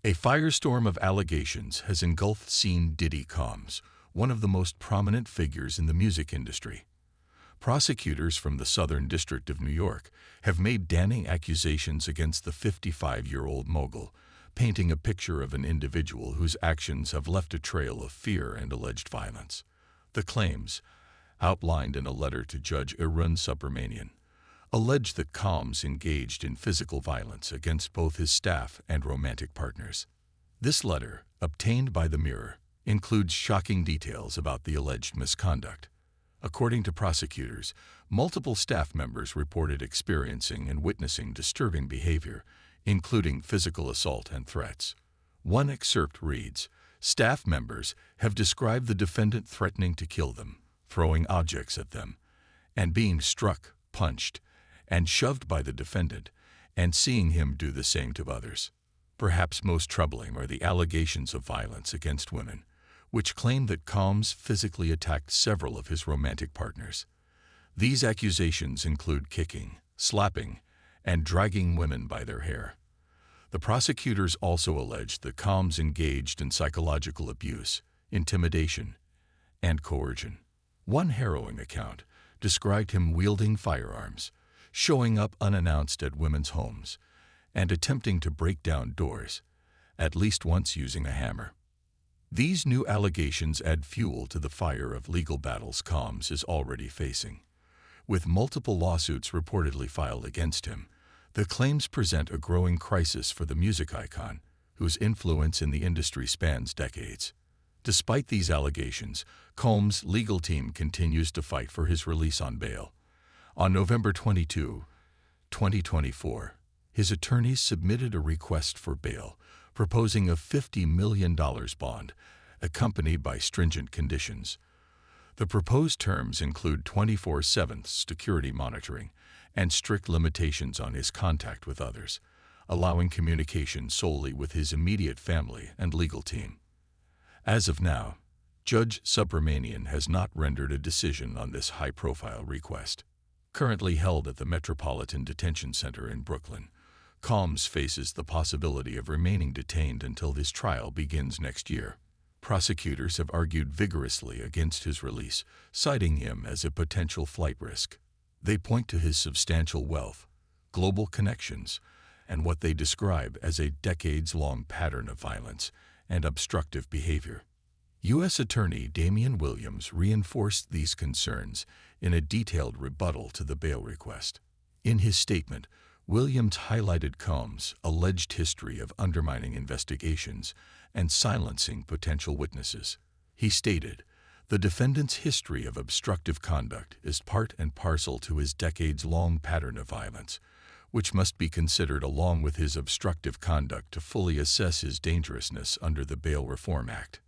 A firestorm of allegations has engulfed Diddy, one of the most prominent figures in the music industry. Prosecutors from the Southern District of New York have made damning accusations against the 55-year-old mogul, painting a picture of an individual whose actions have left a trail of fear and alleged violence. The claims, outlined in a letter to Judge Arun Subramanian, allege that Combs engaged in physical violence against both his staff and romantic partners. This letter, obtained by the Mirror, includes shocking details about the alleged misconduct. According to prosecutors, multiple staff members reported experiencing and witnessing disturbing behavior, including physical assault and threats. One excerpt reads, "Staff members have described the defendant threatening to kill them, throwing objects at them, and being struck, punched, and shoved by the defendant, and seeing him do the same to others." Perhaps most troubling are the allegations of violence against women, which claim that Combs physically attacked several of his romantic partners. These accusations include kicking, slapping, and dragging women by their hair. The prosecutors also alleged that Combs engaged in psychological abuse, intimidation, and coercion. One harrowing account described him wielding firearms, showing up unannounced at women's homes, and attempting to break down doors, at least once using a hammer. These new allegations add fuel to the fire of legal battles Combs is already facing. With multiple lawsuits reportedly filed against him, the claims present a growing crisis for the music icon, whose influence in the industry spans decades. Despite these allegations, Combs' legal team continues to fight for his release on bail. On November 22, 2024, his attorneys submitted a request for bail, proposing a $50 million bond, accompanied by stringent conditions. The proposed terms include 24/7 security monitoring and strict limitations on his contact with others, allowing communication solely with his immediate family and legal team. As of now, Judge Subramanian has not rendered a decision on this high-profile request. Currently held at the Metropolitan Detention Center in Brooklyn, Combs faces the possibility of remaining detained until his trial begins next year. Prosecutors have argued vigorously against his release, citing him as a potential flight risk. They point to his substantial wealth, global connections, and what they describe as a decades-long pattern of violence and obstructive behavior. U.S. Attorney Damian Williams reinforced these concerns in a detailed rebuttal to the bail request. In his statement, Williams highlighted Combs' alleged history of undermining investigations and silencing potential witnesses. He stated, "The defendant's history of obstructive conduct is part and parcel to his decades-long pattern of violence, which must be considered along with his obstructive conduct to fully assess his dangerousness under the Bail Reform Act."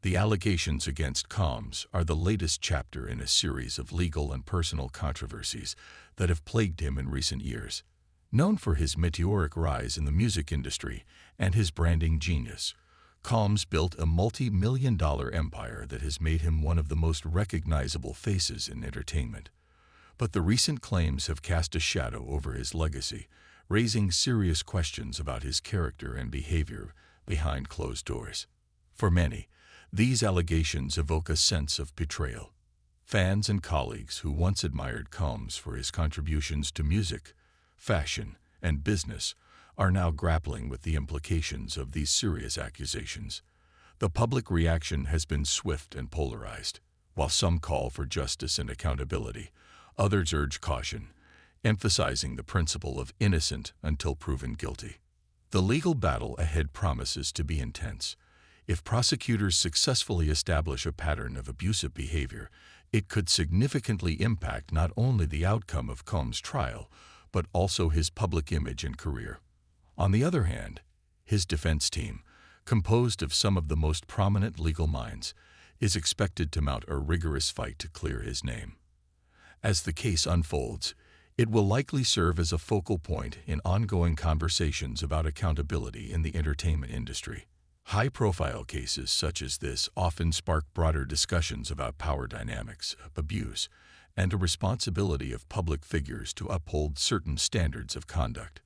The allegations against Combs are the latest chapter in a series of legal and personal controversies that have plagued him in recent years. Known for his meteoric rise in the music industry and his branding genius, Combs built a multi-million-dollar empire that has made him one of the most recognizable faces in entertainment. But the recent claims have cast a shadow over his legacy, raising serious questions about his character and behavior behind closed doors. For many, these allegations evoke a sense of betrayal. Fans and colleagues who once admired Combs for his contributions to music, fashion, and business are now grappling with the implications of these serious accusations. The public reaction has been swift and polarized. While some call for justice and accountability, others urge caution, emphasizing the principle of innocent until proven guilty. The legal battle ahead promises to be intense. If prosecutors successfully establish a pattern of abusive behavior, it could significantly impact not only the outcome of Combs' trial, but also his public image and career. On the other hand, his defense team, composed of some of the most prominent legal minds, is expected to mount a rigorous fight to clear his name. As the case unfolds, it will likely serve as a focal point in ongoing conversations about accountability in the entertainment industry. High-profile cases such as this often spark broader discussions about power dynamics, abuse, and the responsibility of public figures to uphold certain standards of conduct.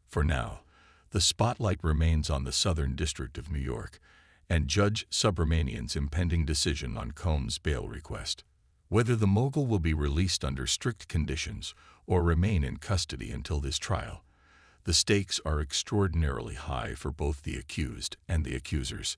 For now, The spotlight remains on the Southern District of New York and Judge Subramanian's impending decision on Combs' bail request. Whether the mogul will be released under strict conditions or remain in custody until this trial, the stakes are extraordinarily high for both the accused and the accusers.